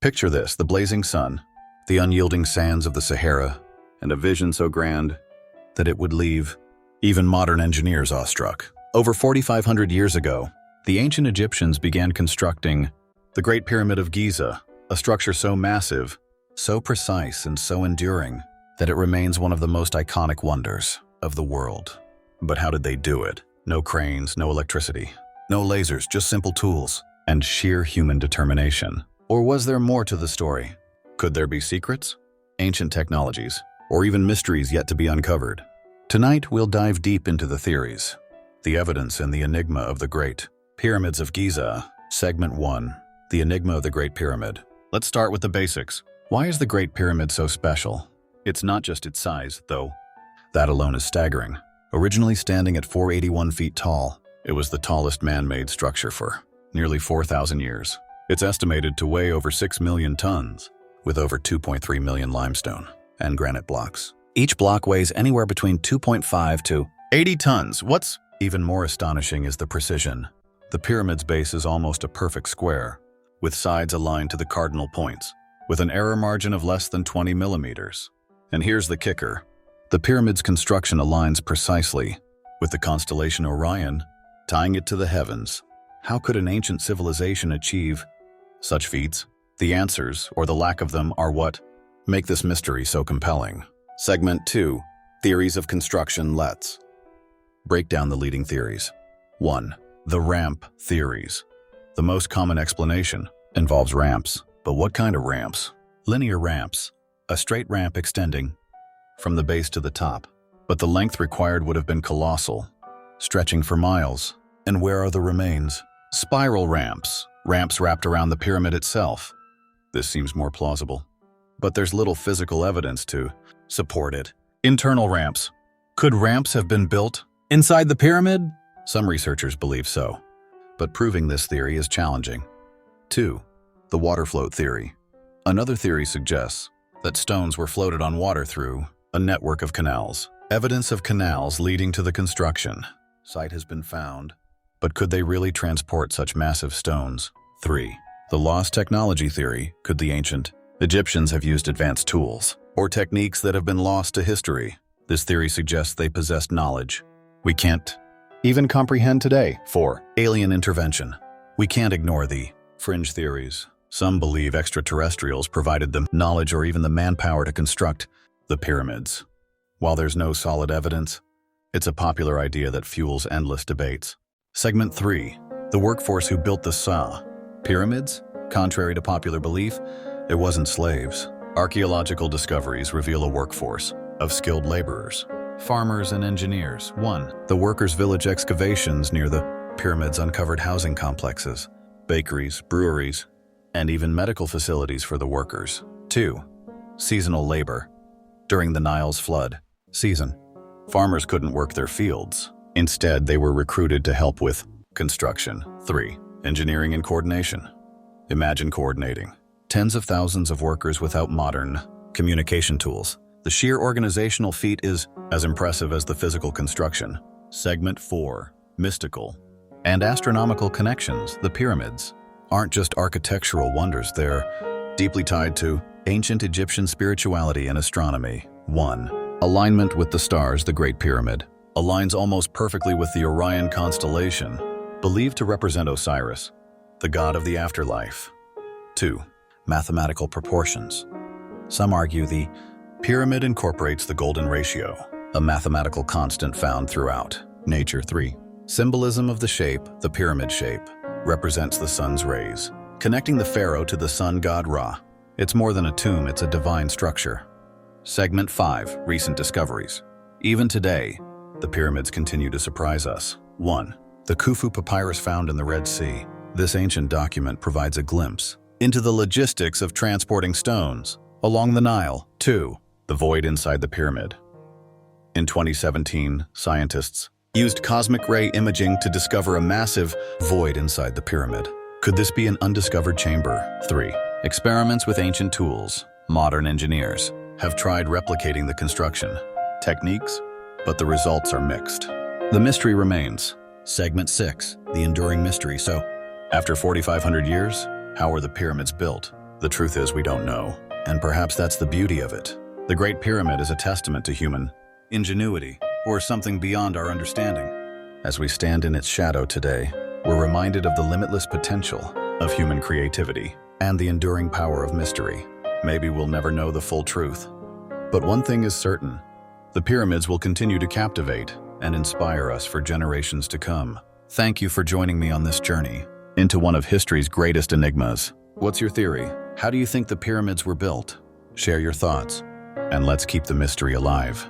Picture this, the blazing sun, the unyielding sands of the Sahara, and a vision so grand that it would leave even modern engineers awestruck. Over 4,500 years ago, the ancient Egyptians began constructing the Great Pyramid of Giza, a structure so massive, so precise, and so enduring that it remains one of the most iconic wonders of the world. But how did they do it? No cranes, no electricity, no lasers, just simple tools and sheer human determination. Or was there more to the story? Could there be secrets, ancient technologies, or even mysteries yet to be uncovered? Tonight, we'll dive deep into the theories, the evidence, and the enigma of the Great Pyramids of Giza. Segment 1. The Enigma of the Great Pyramid. Let's start with the basics. Why is the Great Pyramid so special? It's not just its size, though. That alone is staggering. Originally standing at 481 feet tall, it was the tallest man-made structure for nearly 4,000 years. It's estimated to weigh over 6 million tons, with over 2.3 million limestone and granite blocks. Each block weighs anywhere between 2.5 to 80 tons. What's even more astonishing is the precision. The pyramid's base is almost a perfect square, with sides aligned to the cardinal points, with an error margin of less than 20 millimeters. And here's the kicker. The pyramid's construction aligns precisely with the constellation Orion, tying it to the heavens. How could an ancient civilization achieve such feats? The answers, or the lack of them, are what make this mystery so compelling. Segment 2. Theories of construction. Let's break down the leading theories. 1. The ramp theories. The most common explanation involves ramps. But what kind of ramps? Linear ramps, a straight ramp extending from the base to the top. But the length required would have been colossal, stretching for miles. And where are the remains? Spiral ramps, ramps wrapped around the pyramid itself. This seems more plausible. But there's little physical evidence to support it. Internal ramps. Could ramps have been built inside the pyramid? Some researchers believe so, but proving this theory is challenging. 2. The water float theory. Another theory suggests that stones were floated on water through a network of canals. Evidence of canals leading to the construction site has been found, but could they really transport such massive stones? 3. The lost technology theory. Could the ancient Egyptians have used advanced tools or techniques that have been lost to history? This theory suggests they possessed knowledge we can't even comprehend today. 4. Alien intervention. We can't ignore the fringe theories. Some believe extraterrestrials provided them knowledge or even the manpower to construct the pyramids. While there's no solid evidence, it's a popular idea that fuels endless debates. Segment 3. The workforce who built the pyramids. Contrary to popular belief, it wasn't slaves. Archaeological discoveries reveal a workforce of skilled laborers, farmers, and engineers. 1. The workers' village excavations near the pyramids uncovered housing complexes, bakeries, breweries, and even medical facilities for the workers. 2. Seasonal labor. During the Nile's flood season, farmers couldn't work their fields. Instead, they were recruited to help with construction. 3. Engineering and coordination. Imagine coordinating tens of thousands of workers without modern communication tools. The sheer organizational feat is as impressive as the physical construction. Segment 4. Mystical and astronomical connections. The pyramids aren't just architectural wonders, they're deeply tied to ancient Egyptian spirituality and astronomy. 1. Alignment with the stars. The Great Pyramid aligns almost perfectly with the Orion constellation, believed to represent Osiris, the god of the afterlife. 2. Mathematical proportions. Some argue the pyramid incorporates the golden ratio, a mathematical constant found throughout nature. 3. Symbolism of the shape. The pyramid shape represents the sun's rays, connecting the pharaoh to the sun god Ra. It's more than a tomb, it's a divine structure. Segment 5. Recent discoveries. Even today, the pyramids continue to surprise us. 1. The Khufu papyrus found in the Red Sea. This ancient document provides a glimpse into the logistics of transporting stones along the Nile. 2. The void inside the pyramid. In 2017, scientists used cosmic ray imaging to discover a massive void inside the pyramid. Could this be an undiscovered chamber? 3. Experiments with ancient tools. Modern engineers have tried replicating the construction techniques, but the results are mixed. The mystery remains. Segment 6. The enduring mystery. So, after 4,500 years, how were the pyramids built? The truth is we don't know, and perhaps that's the beauty of it. The Great Pyramid is a testament to human ingenuity, or something beyond our understanding. As we stand in its shadow today, we're reminded of the limitless potential of human creativity and the enduring power of mystery. Maybe we'll never know the full truth, but one thing is certain: the pyramids will continue to captivate and inspire us for generations to come. Thank you for joining me on this journey into one of history's greatest enigmas. What's your theory? How do you think the pyramids were built? Share your thoughts, and let's keep the mystery alive.